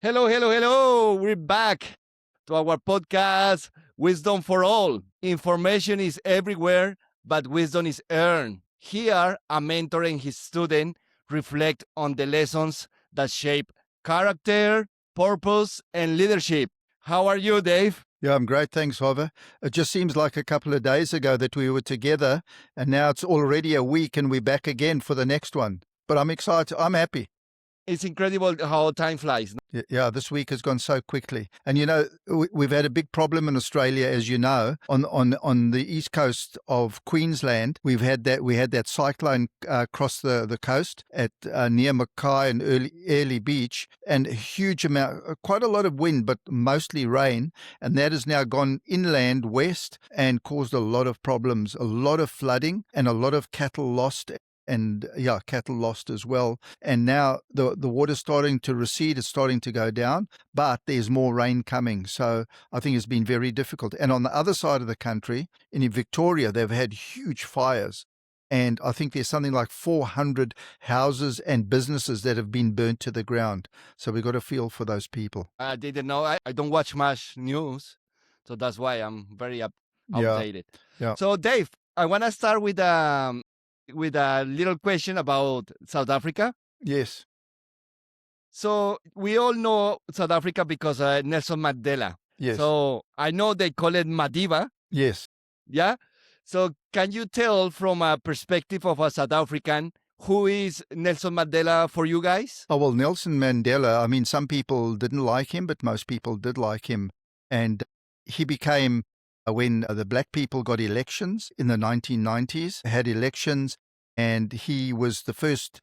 Hello, hello, hello. We're back to our podcast, Wisdom for All. Information is everywhere, but wisdom is earned. Here, a mentor and his student reflect on the lessons that shape character, purpose, and leadership. How are you, Dave? Yeah, I'm great. Thanks, Jhovver. It just seems like a couple of days ago that we were together, and now it's already a week and we're back again for the next one. But I'm excited. I'm happy. It's incredible how time flies. Yeah, this week has gone so quickly. And you know, we've had a big problem in Australia, as you know, on the east coast of Queensland. We had that cyclone cross the coast at near Mackay and Early Beach, and a huge amount, quite a lot of wind, but mostly rain. And that has now gone inland west and caused a lot of problems, a lot of flooding, and a lot of cattle lost. And cattle lost as well. And now the water's starting to recede, it's starting to go down, but there's more rain coming. So I think it's been very difficult. And on the other side of the country, in Victoria, they've had huge fires. And I think there's something like 400 houses and businesses that have been burnt to the ground. So we've got to feel for those people. I didn't know. I don't watch much news, so that's why I'm very outdated. Yeah. So, Dave, I want to start with a little question about South Africa. Yes. So we all know South Africa because Nelson Mandela. Yes. So I know they call it Madiba. Yes. Yeah. So can you tell from a perspective of a South African, who is Nelson Mandela for you guys? Oh, well, Nelson Mandela, I mean, some people didn't like him, but most people did like him. And he became, when the black people got elections in the 1990s, had elections, and he was the first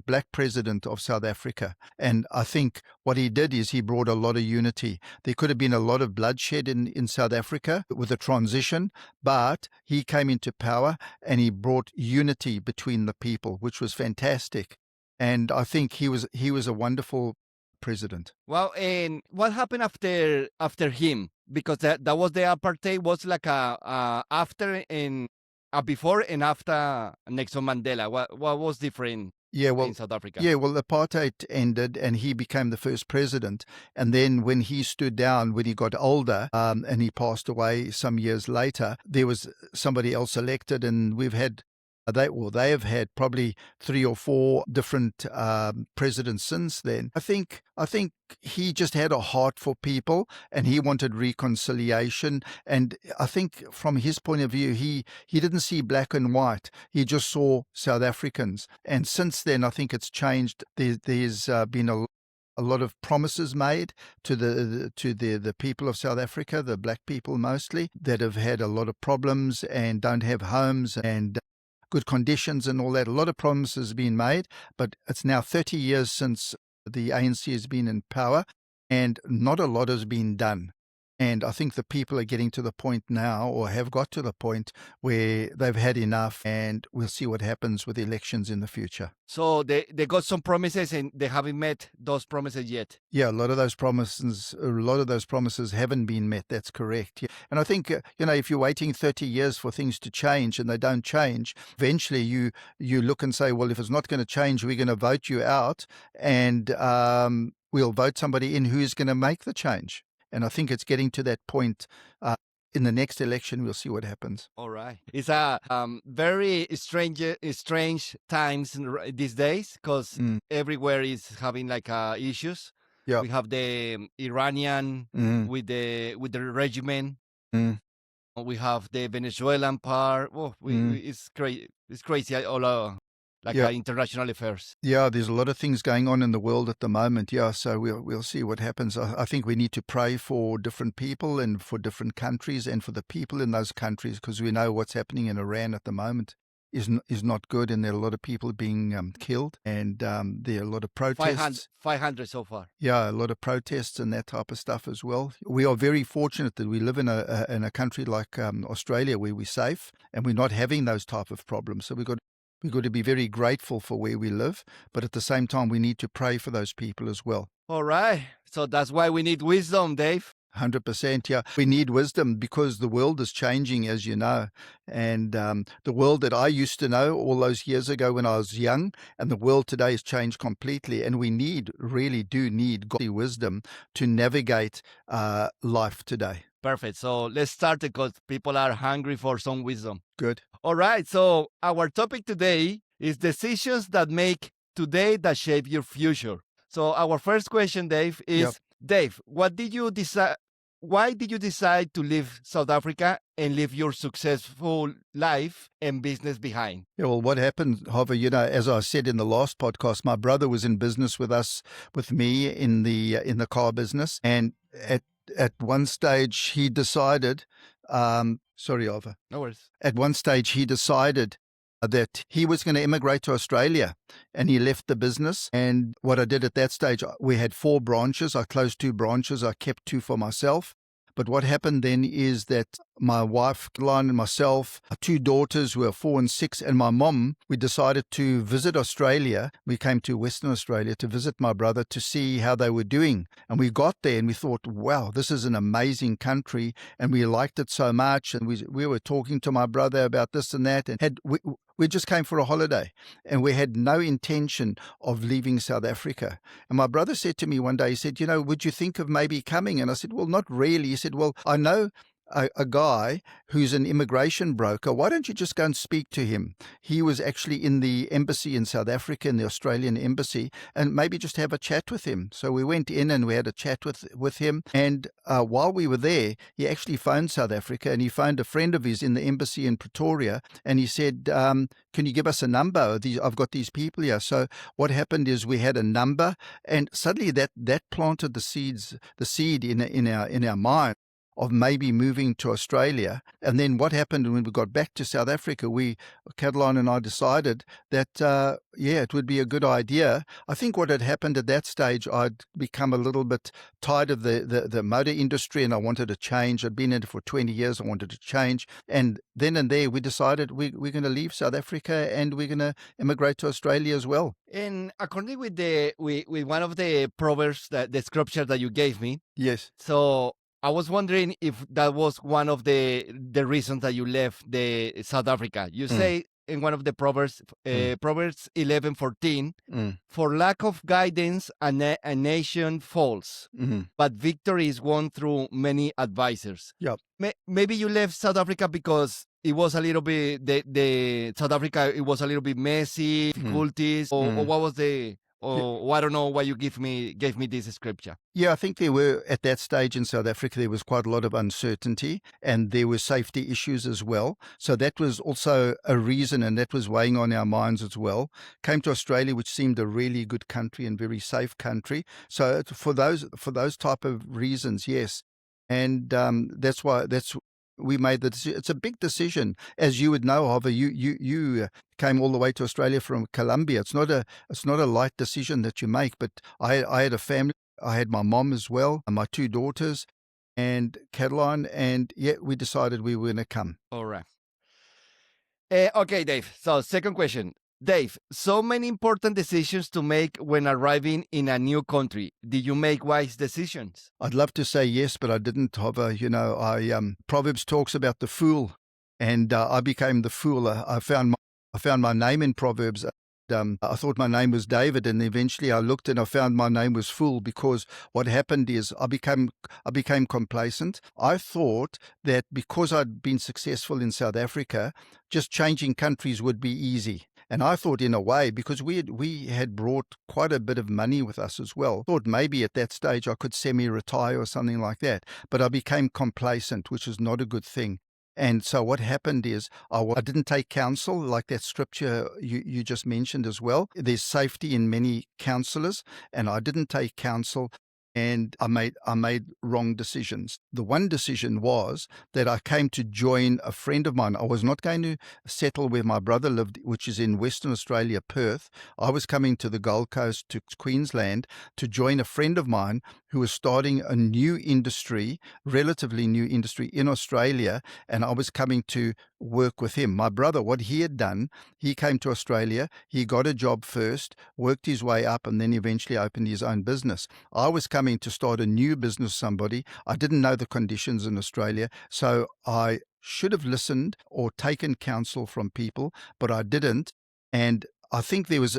black president of South Africa. And I think what he did is he brought a lot of unity. There could have been a lot of bloodshed in South Africa with the transition, but he came into power and he brought unity between the people, which was fantastic. And I think he was a wonderful president. Well, and what happened after him? Because that was the apartheid, was like a after and a before and after Nelson Mandela. What was different? In South Africa? Yeah, well, apartheid ended and he became the first president. And then when he stood down, when he got older and he passed away some years later, there was somebody else elected, and they have had probably 3 or 4 different presidents since then. I think he just had a heart for people and he wanted reconciliation. And I think from his point of view, he didn't see black and white. He just saw South Africans. And since then, I think it's changed. There's been a lot of promises made to the people of South Africa, the black people mostly, that have had a lot of problems and don't have homes and good conditions and all that. A lot of promises have been made, but it's now 30 years since the ANC has been in power and not a lot has been done. And I think the people are getting to the point now, or have got to the point, where they've had enough, and we'll see what happens with elections in the future. So they got some promises and they haven't met those promises yet. Yeah, a lot of those promises haven't been met. That's correct. Yeah. And I think, if you're waiting 30 years for things to change and they don't change, eventually you look and say, well, if it's not going to change, we're going to vote you out, and we'll vote somebody in who's going to make the change. And I think it's getting to that point. In the next election, we'll see what happens. All right. It's a very strange times these days, because everywhere is having like issues. Yeah. We have the Iranian with the regime. We have the Venezuelan part. It's crazy. It's crazy all over. International affairs. Yeah, there's a lot of things going on in the world at the moment. Yeah, so we'll see what happens. I think we need to pray for different people and for different countries and for the people in those countries, because we know what's happening in Iran at the moment is not good, and there are a lot of people being killed, and there are a lot of protests. 500 so far. Yeah, a lot of protests and that type of stuff as well. We are very fortunate that we live in a country like Australia, where we're safe and we're not having those type of problems. So we've got to be very grateful for where we live, but at the same time, we need to pray for those people as well. All right. So that's why we need wisdom, Dave. 100%. Yeah. We need wisdom because the world is changing, as you know. And the world that I used to know all those years ago when I was young, and the world today has changed completely. And we really do need godly wisdom to navigate life today. Perfect. So let's start because people are hungry for some wisdom. Good. All right. So our topic today is decisions that make today that shape your future. So our first question, Dave, is Yep. Dave, what did you decide? Why did you decide to leave South Africa and leave your successful life and business behind? Yeah, well, what happened, Jhovver, you know, as I said in the last podcast, my brother was in business with me in the car business, and at one stage he decided, sorry, Jhovver. No worries. At one stage he decided that he was going to immigrate to Australia, and he left the business. And what I did at that stage, we had 4 branches. I closed 2 branches. I kept 2 for myself. But what happened then is that my wife, Caroline, and myself, our 2 daughters who are 4 and 6, and my mom, we decided to visit Australia. We came to Western Australia to visit my brother to see how they were doing. And we got there and we thought, wow, this is an amazing country. And we liked it so much. And we were talking to my brother about this and that. And we just came for a holiday, and we had no intention of leaving South Africa. And my brother said to me one day, he said, you know, would you think of maybe coming? And I said, well, not really. He said, well, I know a guy who's an immigration broker. Why don't you just go and speak to him? He was actually in the embassy in South Africa, in the Australian embassy, and maybe just have a chat with him. So we went in and we had a chat with him. And while we were there, he actually phoned South Africa, and he phoned a friend of his in the embassy in Pretoria, and he said, can you give us a number? I've got these people here. So what happened is we had a number, and suddenly that planted the seed in our mind of maybe moving to Australia. And then what happened when we got back to South Africa, Caroline and I decided that, it would be a good idea. I think what had happened at that stage, I'd become a little bit tired of the motor industry, and I wanted to change. I'd been in it for 20 years. I wanted to change. And then and there, we decided we're going to leave South Africa and we're going to immigrate to Australia as well. And according with one of the proverbs, the scripture that you gave me, Yes. so I was wondering if that was one of the reasons that you left the South Africa. You say in one of the proverbs, Proverbs 11:14, for lack of guidance, a nation falls, but victory is won through many advisors. Yep. Maybe you left South Africa because it was a little bit the South Africa. It was a little bit messy, difficulties, or what was the. Or I don't know why you gave me this scripture. Yeah, I think there were, at that stage in South Africa, there was quite a lot of uncertainty, and there were safety issues as well. So that was also a reason, and that was weighing on our minds as well. Came to Australia, which seemed a really good country and very safe country. So for those type of reasons, yes. And that's why we made the decision. It's a big decision, as you would know, Jhovver. You came all the way to Australia from Colombia. It's not a light decision that you make. But I had a family. I had my mom as well, and my 2 daughters, and Caroline, and we decided we were going to come. All right. Okay, Dave. So second question. Dave, so many important decisions to make when arriving in a new country. Did you make wise decisions? I'd love to say yes, but I didn't, Jhovver. You know, Proverbs talks about the fool, and I became the fool. I found my name in Proverbs. I thought my name was David, and eventually I looked and I found my name was Fool, because what happened is I became complacent. I thought that because I'd been successful in South Africa, just changing countries would be easy. And I thought, in a way, because we had brought quite a bit of money with us as well, thought maybe at that stage I could semi-retire or something like that. But I became complacent, which is not a good thing. And so what happened is I didn't take counsel, like that scripture you just mentioned as well. There's safety in many counselors, and I didn't take counsel. And I made wrong decisions. The one decision was that I came to join a friend of mine. I was not going to settle where my brother lived, which is in Western Australia, Perth. I was coming to the Gold Coast, to Queensland, to join a friend of mine who was starting a new industry, relatively new industry in Australia. And I was coming to work with him. My brother, what he had done, he came to Australia, he got a job first, worked his way up, and then eventually opened his own business. I was coming to start a new business with somebody. I didn't know the conditions in Australia, so I should have listened or taken counsel from people, but I didn't. And I think there was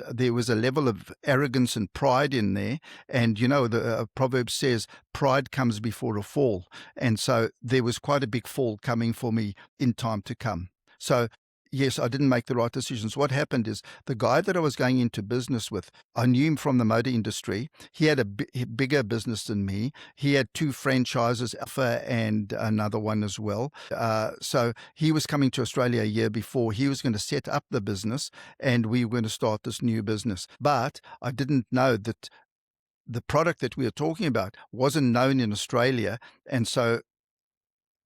a level of arrogance and pride in there, and the proverb says pride comes before a fall, and so there was quite a big fall coming for me in time to come. So yes, I didn't make the right decisions. What happened is the guy that I was going into business with, I knew him from the motor industry. He had a bigger business than me. He had 2 franchises, Alpha and another one as well. So he was coming to Australia a year before. He was going to set up the business and we were going to start this new business. But I didn't know that the product that we were talking about wasn't known in Australia. And so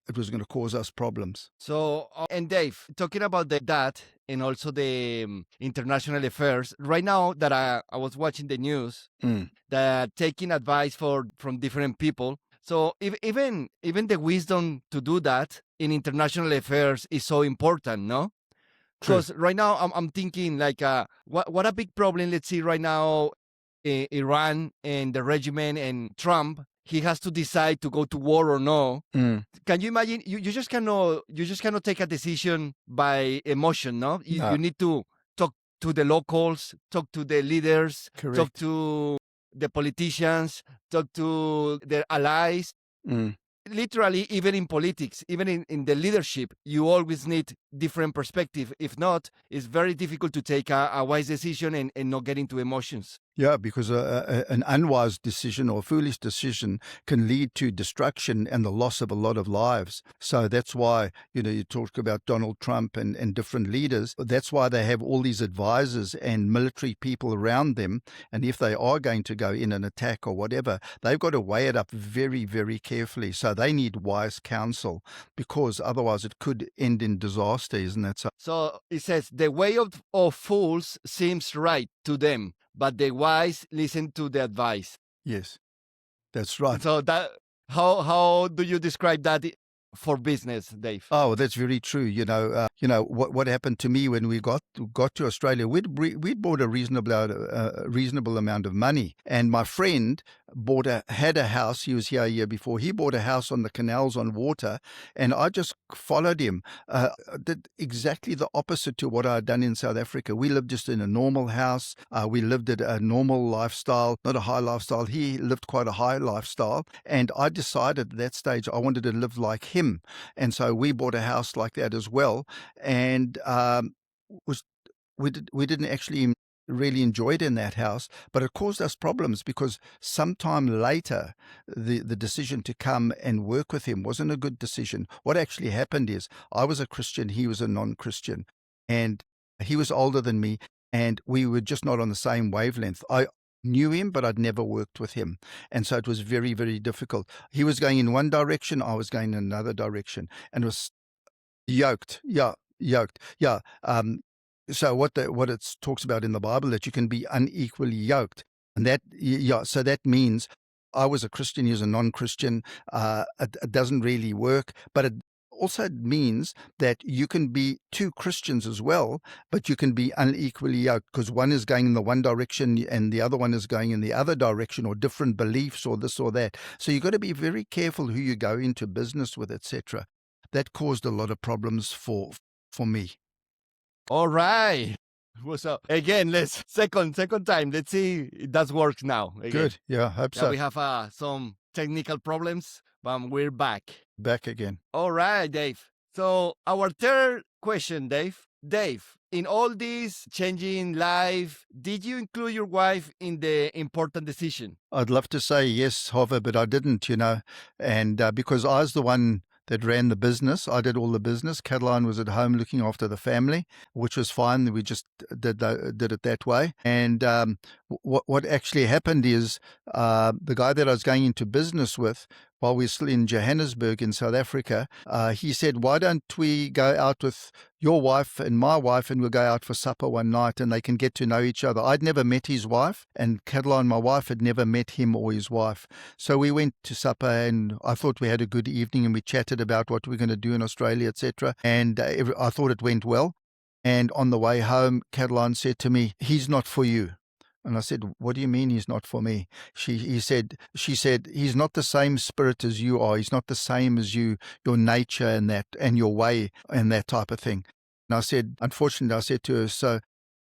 it was going to cause us problems. So, and Dave, talking about that and also the international affairs, right now that I was watching the news, that taking advice from different people. So even the wisdom to do that in international affairs is so important, no? Because right now I'm thinking like, what a big problem. Let's see right now, Iran and the regime and Trump. He has to decide to go to war or no. Can you imagine? You just cannot take a decision by emotion. No, you need to talk to the locals, talk to the leaders, talk to the politicians, talk to their allies. Literally, even in politics, even in the leadership, you always need different perspective. If not, it's very difficult to take a wise decision and not get into emotions. Yeah, because an unwise decision or foolish decision can lead to destruction and the loss of a lot of lives. So that's why, you talk about Donald Trump and different leaders. That's why they have all these advisors and military people around them. And if they are going to go in and attack or whatever, they've got to weigh it up very, very carefully. So they need wise counsel because otherwise it could end in disaster, isn't that so? So it says, the way of fools seems right to them, but the wise listen to the advice. Yes, that's right. So how do you describe that for business, Dave? Oh, that's very true. What happened to me when we got to Australia. We'd bought a reasonable amount of money, and my friend had a house. He was here a year before. He bought a house on the canals on water, and I just followed him. Did exactly the opposite to what I had done in South Africa. We lived just in a normal house. We lived at a normal lifestyle, not a high lifestyle. He lived quite a high lifestyle, and I decided at that stage I wanted to live like him. And so we bought a house like that as well, and we didn't actually really enjoy it in that house, but it caused us problems because sometime later the decision to come and work with him wasn't a good decision. What actually happened is I was a Christian, he was a non-Christian, and he was older than me, and we were just not on the same wavelength. I knew him, but I'd never worked with him. And so it was very, very difficult. He was going in one direction, I was going in another direction, and it was yoked. Yeah, yoked. Yeah. So what it talks about in the Bible, that you can be unequally yoked. And so that means I was a Christian, he was a non-Christian. It doesn't really work, but it also means that you can be 2 Christians as well, but you can be unequally yoked because one is going in the one direction and the other one is going in the other direction, or different beliefs or this or that. So you've got to be very careful who you go into business with, etc. That caused a lot of problems for me. All right. So again, let's second time. Let's see if that works now. Again. Good. Yeah, hope so. We have some technical problems, but we're back. Back again. All right, Dave. So our third question, Dave. Dave, in all this changing life, did you include your wife in the important decision? I'd love to say yes, Jhovver, but I didn't, and because I was the one that ran the business. I did all the business. Caroline was at home looking after the family, which was fine. We just did it that way. And what actually happened is the guy that I was going into business with while we're still in Johannesburg in South Africa. He said, why don't we go out with your wife and my wife, and we'll go out for supper one night and they can get to know each other. I'd never met his wife, and Caroline, my wife, had never met him or his wife. So we went to supper, and I thought we had a good evening, and we chatted about what we're going to do in Australia, etc. And I thought it went well. And on the way home, Caroline said to me, he's not for you. And I said, what do you mean he's not for me? She said, he's not the same spirit as you are. He's not the same as you, your nature and that, and your way and that type of thing. And I said, unfortunately, I said to her,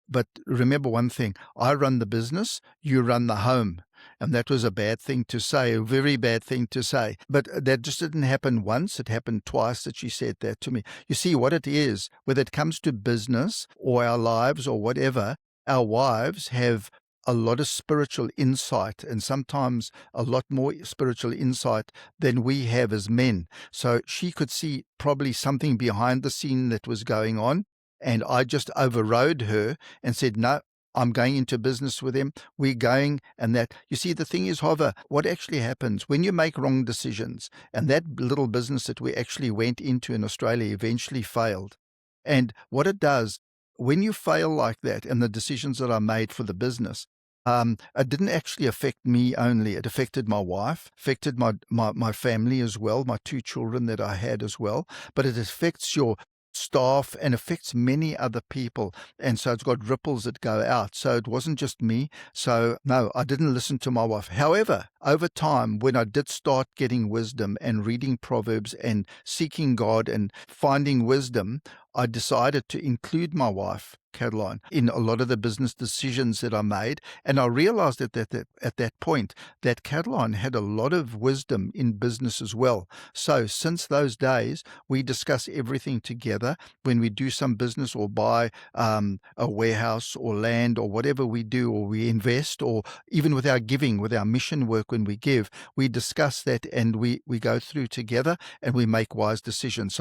but remember one thing, I run the business, you run the home. And that was a bad thing to say, a very bad thing to say. But that just didn't happen once. It happened twice that she said that to me. You see what it is, whether it comes to business or our lives or whatever, our wives have a lot of spiritual insight, and sometimes a lot more spiritual insight than we have as men. So she could see probably something behind the scene that was going on, and I just overrode her and said, no, I'm going into business with him. We're going, and that. You see, the thing is, Jhovver, what actually happens when you make wrong decisions, and that little business that we actually went into in Australia eventually failed. And what it does, when you fail like that, and the decisions that I made for the business, it didn't actually affect me only. It affected my wife, affected my family as well, my 2 children that I had as well. But it affects your staff and affects many other people. And so it's got ripples that go out. So it wasn't just me. So no, I didn't listen to my wife. However, over time, when I did start getting wisdom and reading Proverbs and seeking God and finding wisdom, I decided to include my wife, Caroline, in a lot of the business decisions that I made. And I realized at that point that Caroline had a lot of wisdom in business as well. So since those days, we discuss everything together. When we do some business or buy a warehouse or land or whatever we do, or we invest, or even with our giving, with our mission work, when we give, we discuss that, and we go through together, and we make wise decisions.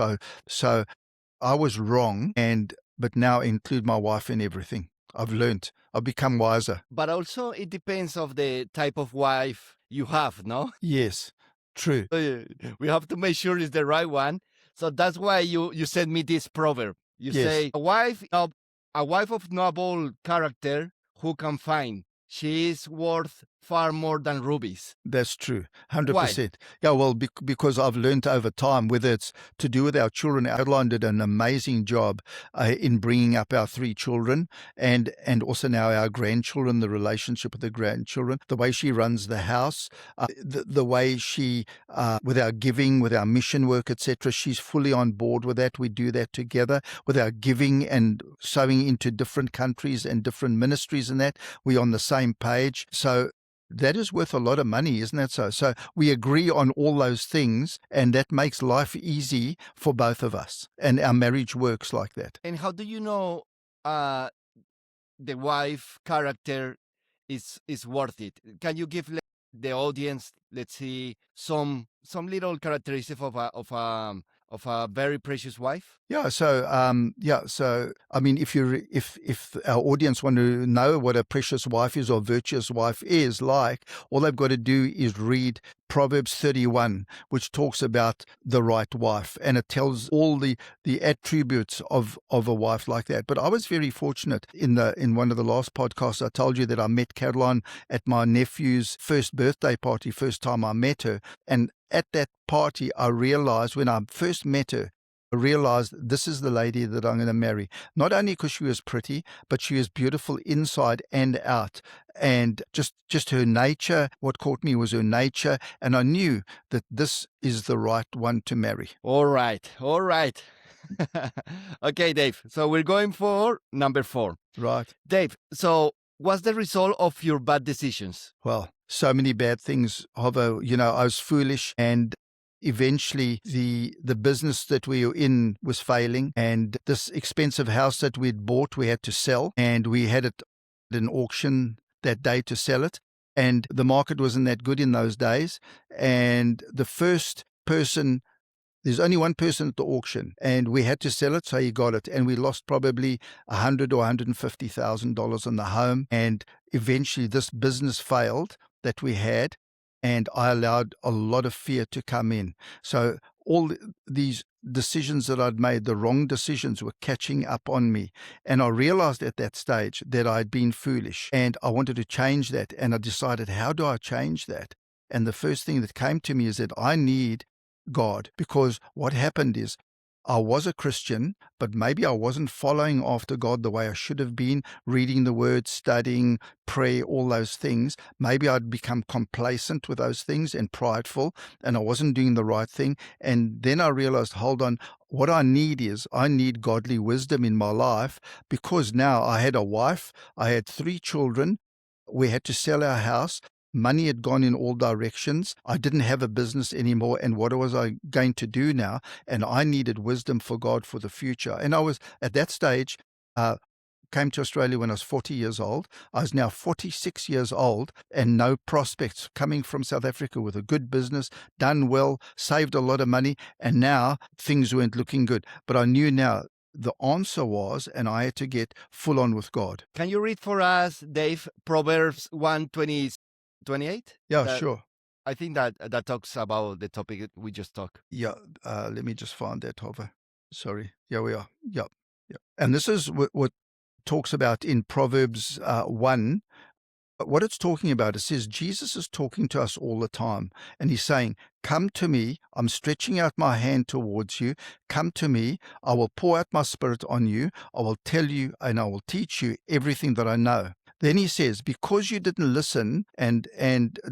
So I was wrong, but now include my wife in everything. I've learned. I've become wiser. But also, it depends of the type of wife you have, no? Yes, true. We have to make sure it's the right one. So that's why you sent me this proverb. You Yes. say, a wife of noble character, who can find? She is worth far more than rubies. That's true, 100%. Yeah, well, because I've learned over time, whether it's to do with our children. Caroline did an amazing job in bringing up our 3 children, and also now our grandchildren, the relationship with the grandchildren, the way she runs the house, the way she, with our giving, with our mission work, etc., she's fully on board with that. We do that together with our giving and sowing into different countries and different ministries, and that we're on the same page. So that is worth a lot of money, isn't that so? So we agree on all those things, and that makes life easy for both of us, and our marriage works like that. And how do you know the wife character is worth it? Can you give the audience, let's see, some little characteristic of a very precious wife? Yeah. So, I mean, if our audience want to know what a precious wife is or virtuous wife is like, all they've got to do is read Proverbs 31, which talks about the right wife, and it tells all the attributes of a wife like that. But I was very fortunate in one of the last podcasts. I told you that I met Caroline at my nephew's first birthday party, first time I met her, and at that party, I realized, when I first met her, I realized this is the lady that I'm going to marry. Not only because she was pretty, but she was beautiful inside and out. And just her nature, what caught me was her nature. And I knew that this is the right one to marry. All right. Okay, Dave. So we're going for number 4. Right. Dave, so what's the result of your bad decisions? Well, so many bad things, Jhovver. I was foolish, and eventually the business that we were in was failing, and this expensive house that we'd bought, we had to sell, and we had it at an auction that day to sell it, and the market wasn't that good in those days, and the first person, there's only one person at the auction, and we had to sell it, so he got it, and we lost probably $100,000 or $150,000 on the home, and eventually this business failed that we had, and I allowed a lot of fear to come in. So all these decisions that I'd made, the wrong decisions, were catching up on me. And I realized at that stage that I'd been foolish, and I wanted to change that. And I decided, how do I change that? And the first thing that came to me is that I need God, because what happened is I was a Christian, but maybe I wasn't following after God the way I should have been, reading the word, studying, prayer, all those things. Maybe I'd become complacent with those things and prideful, and I wasn't doing the right thing. And then I realized, hold on, what I need godly wisdom in my life, because now I had a wife, I had 3 children, we had to sell our house. Money had gone in all directions. I didn't have a business anymore. And what was I going to do now? And I needed wisdom for God for the future. And I was at that stage, came to Australia when I was 40 years old. I was now 46 years old and no prospects, coming from South Africa with a good business, done well, saved a lot of money. And now things weren't looking good. But I knew now the answer was, and I had to get full on with God. Can you read for us, Dave, Proverbs 1:28? Yeah, That- sure. I think that talks about the topic we just talked. Yeah, let me just find that, Jhovver. Sorry. Yeah, we are. Yeah, yeah. And this is what talks about in Proverbs 1. What it's talking about, it says Jesus is talking to us all the time, and he's saying, come to me, I'm stretching out my hand towards you, come to me, I will pour out my spirit on you, I will tell you and I will teach you everything that I know. Then he says, because you didn't listen and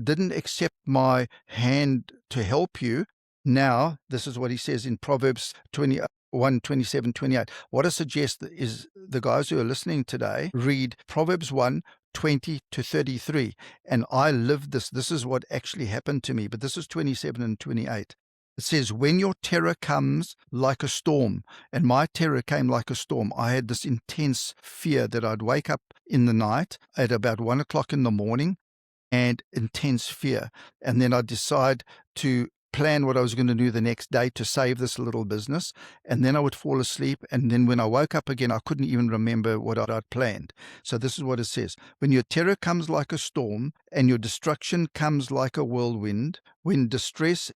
didn't accept my hand to help you, now, this is what he says in Proverbs 21, 27, 28. What I suggest is the guys who are listening today read Proverbs 1, 20 to 33. And I lived this. This is what actually happened to me. But this is 27 and 28. It says, when your terror comes like a storm, and my terror came like a storm, I had this intense fear that I'd wake up in the night at about 1 o'clock in the morning, and intense fear. And then I'd decide to plan what I was going to do the next day to save this little business. And then I would fall asleep. And then when I woke up again, I couldn't even remember what I'd planned. So this is what it says. When your terror comes like a storm and your destruction comes like a whirlwind, when distress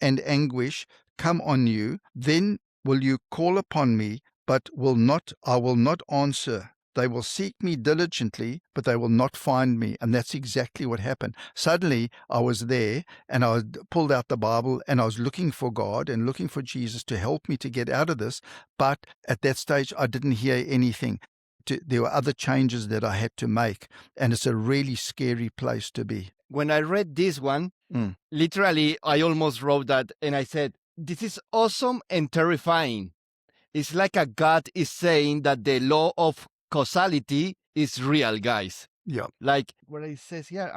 and anguish come on you, then will you call upon me, but I will not answer. They will seek me diligently, but they will not find me. And that's exactly what happened. Suddenly, I was there, and I pulled out the Bible, and I was looking for God and looking for Jesus to help me to get out of this. But at that stage, I didn't hear anything. There were other changes that I had to make, and it's a really scary place to be. When I read this one, literally, I almost wrote that, and I said, this is awesome and terrifying. It's like a God is saying that the law of causality is real, guys. Yeah. Like what it says here,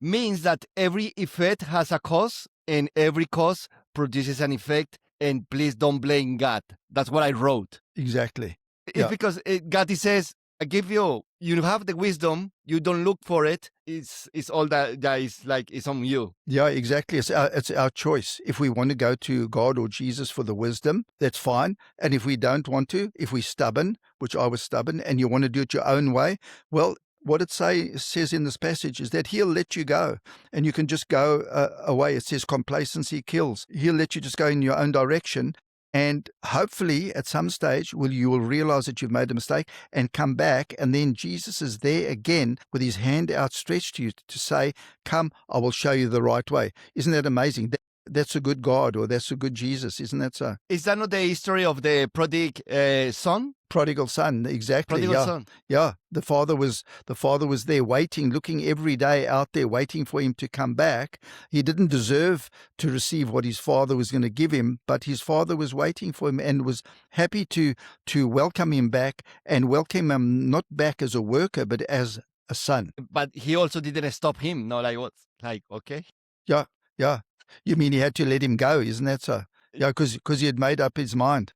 means that every effect has a cause, and every cause produces an effect. And please don't blame God. That's what I wrote. Exactly. It's because God says, I give you. You have the wisdom. You don't look for it. It's all that is like it's on you. Yeah, exactly. It's our choice. If we want to go to God or Jesus for the wisdom, that's fine. And if we don't want to, if we're stubborn, which I was stubborn, and you want to do it your own way, well, what it says in this passage is that he'll let you go, and you can just go away. It says complacency kills. He'll let you just go in your own direction. And hopefully at some stage you will realize that you've made a mistake and come back. And then Jesus is there again with his hand outstretched to you to say, come, I will show you the right way. Isn't that amazing? That's a good God, or that's a good Jesus. Isn't that so? Is that not the history of the son? Prodigal son, exactly. Prodigal son. Yeah. The father was there waiting, looking every day out there, waiting for him to come back. He didn't deserve to receive what his father was going to give him, but his father was waiting for him and was happy to welcome him back, and welcome him not back as a worker, but as a son. But he also didn't stop him. No, like what? Like, okay. Yeah. You mean he had to let him go, isn't that so? Yeah, because he had made up his mind.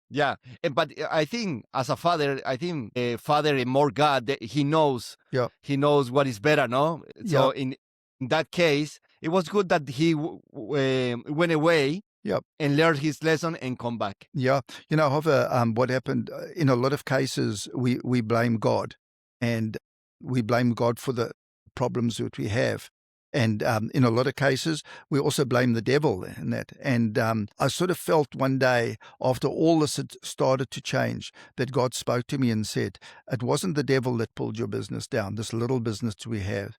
Yeah, but I think as a father, a father and more God, he knows. Yeah. He knows what is better, no? So Yeah. in that case, it was good that he went away. Yep. And learned his lesson and come back. Yeah. You know, Jhovver, what happened in a lot of cases, we blame God, and we blame God for the problems that we have. And in a lot of cases, we also blame the devil in that. And I sort of felt one day after all this had started to change that God spoke to me and said, it wasn't the devil that pulled your business down, this little business we had.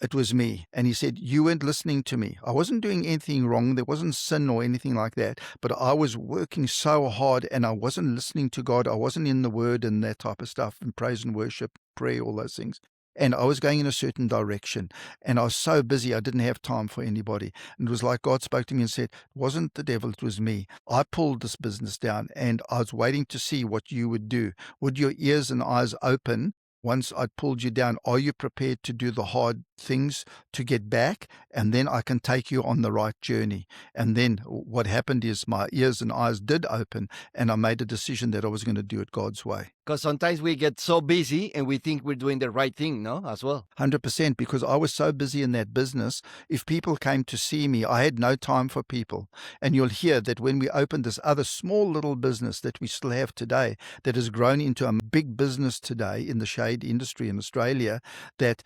It was me. And he said, you weren't listening to me. I wasn't doing anything wrong. There wasn't sin or anything like that. But I was working so hard and I wasn't listening to God. I wasn't in the word and that type of stuff, and praise and worship, prayer, all those things. And I was going in a certain direction. And I was so busy, I didn't have time for anybody. And it was like God spoke to me and said, it wasn't the devil, it was me. I pulled this business down and I was waiting to see what you would do. Would your ears and eyes open once I'd pulled you down? Are you prepared to do the hard things to get back? And then I can take you on the right journey. And then what happened is my ears and eyes did open, and I made a decision that I was going to do it God's way. Because sometimes we get so busy and we think we're doing the right thing, no? As well. 100%, because I was so busy in that business. If people came to see me, I had no time for people. And you'll hear that when we opened this other small little business that we still have today, that has grown into a big business today in the shade industry in Australia, that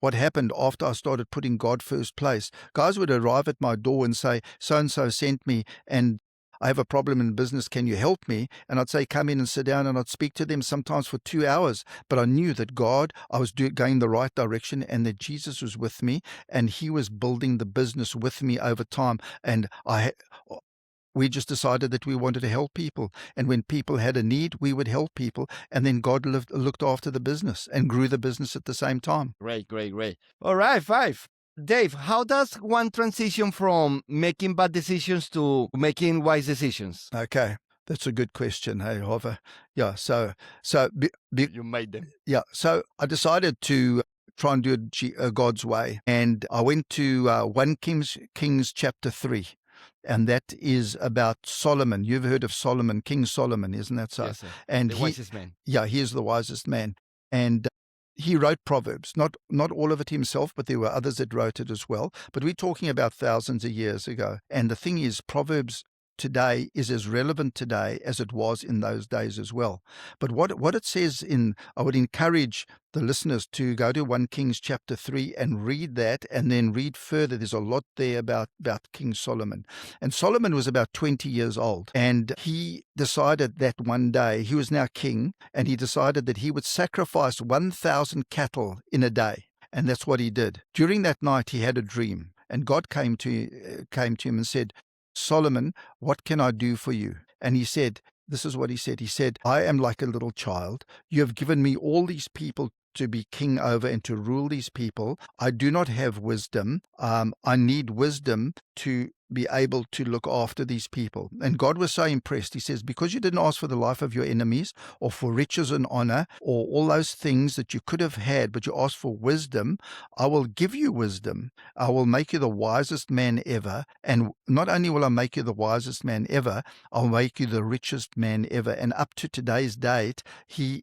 what happened after I started putting God first place, guys would arrive at my door and say, so-and-so sent me and I have a problem in business, can you help me? And I'd say, come in and sit down, and I'd speak to them sometimes for 2 hours. But I knew that God, I was going the right direction, and that Jesus was with me, and he was building the business with me over time. And we just decided that we wanted to help people. And when people had a need, we would help people. And then God looked after the business and grew the business at the same time. Great. All right, 5. Dave, how does one transition from making bad decisions to making wise decisions? Okay, that's a good question, hey, Jhovver. Yeah, You made them. Yeah, so I decided to try and do it God's way, and I went to 1 Kings chapter 3, and that is about Solomon. You've heard of Solomon, King Solomon, isn't that so? Yes, sir. And The wisest man. Yeah, he is the wisest man, and he wrote Proverbs, not all of it himself, but there were others that wrote it as well. But we're talking about thousands of years ago. And the thing is, Proverbs today is as relevant today as it was in those days as well. But what it says I would encourage the listeners to go to 1 Kings chapter 3 and read that, and then read further. There's a lot there about King Solomon. And Solomon was about 20 years old, and he decided that one day, he was now king, and he decided that he would sacrifice 1,000 cattle in a day. And that's what he did. During that night, he had a dream, and God came to him and said, Solomon, what can I do for you? And he said, this is what he said. He said, I am like a little child. You have given me all these people to be king over and to rule these people. I do not have wisdom. I need wisdom to be able to look after these people. And God was so impressed. He says, because you didn't ask for the life of your enemies or for riches and honor or all those things that you could have had, but you asked for wisdom, I will give you wisdom. I will make you the wisest man ever. And not only will I make you the wisest man ever, I'll make you the richest man ever. And up to today's date,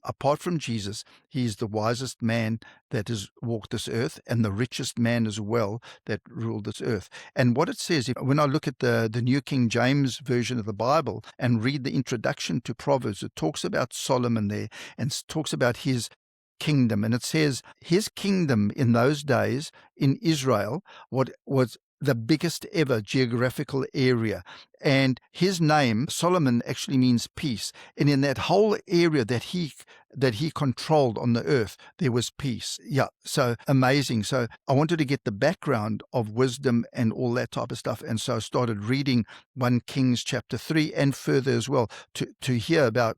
apart from Jesus, he's the wisest man that has walked this earth and the richest man as well that ruled this earth. And what it says, when I look at the New King James Version of the Bible and read the introduction to Proverbs, it talks about Solomon there and talks about his kingdom. And it says his kingdom in those days in Israel was the biggest ever geographical area. And his name, Solomon, actually means peace. And in that whole area that he controlled on the earth, there was peace. Yeah, so amazing. So I wanted to get the background of wisdom and all that type of stuff. And so I started reading 1 Kings chapter 3 and further as well to hear about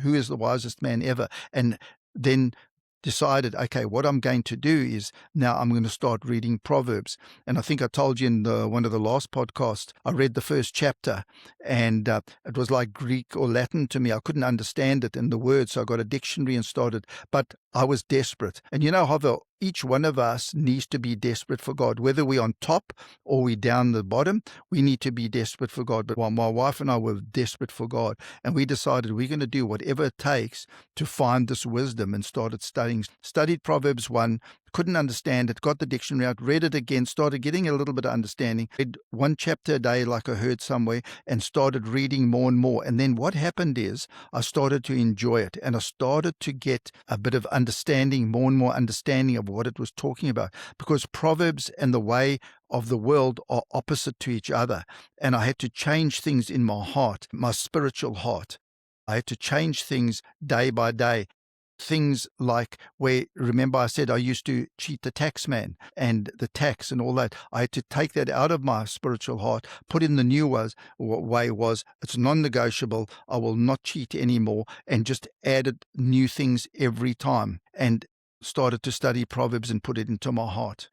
who is the wisest man ever. And then decided, okay, what I'm going to do is now I'm going to start reading Proverbs. And I think I told you in one of the last podcasts, I read the first chapter and it was like Greek or Latin to me. I couldn't understand it in the words, so I got a dictionary and started, but I was desperate. And you know, Jhovver, each one of us needs to be desperate for God. Whether we're on top or we're down the bottom, we need to be desperate for God. But my wife and I were desperate for God, and we decided we're going to do whatever it takes to find this wisdom and started studying. Studied Proverbs 1, couldn't understand it, got the dictionary out, read it again, started getting a little bit of understanding, read one chapter a day like I heard somewhere, and started reading more and more. And then what happened is I started to enjoy it, and I started to get a bit of understanding, more and more understanding of what it was talking about, because Proverbs and the way of the world are opposite to each other. And I had to change things in my heart, my spiritual heart. I had to change things day by day. Things like where, remember I said I used to cheat the tax man and the tax and all that. I had to take that out of my spiritual heart, put in the new way was it's non-negotiable. I will not cheat anymore, and just added new things every time and started to study Proverbs and put it into my heart.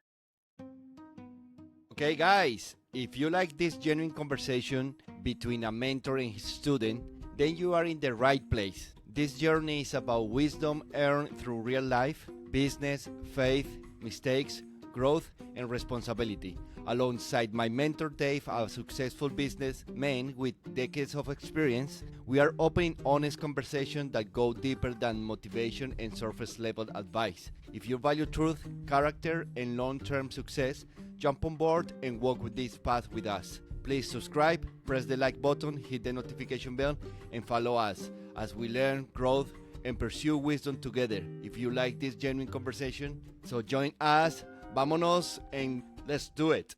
Okay, guys, if you like this genuine conversation between a mentor and his student, then you are in the right place. This journey is about wisdom earned through real life, business, faith, mistakes, growth, and responsibility. Alongside my mentor Dave, a successful businessman with decades of experience, we are opening honest conversations that go deeper than motivation and surface level advice. If you value truth, character, and long-term success, jump on board and walk with this path with us. Please subscribe, press the like button, hit the notification bell, and follow us as we learn, grow, and pursue wisdom together. If you like this genuine conversation, so join us, vámonos, and let's do it.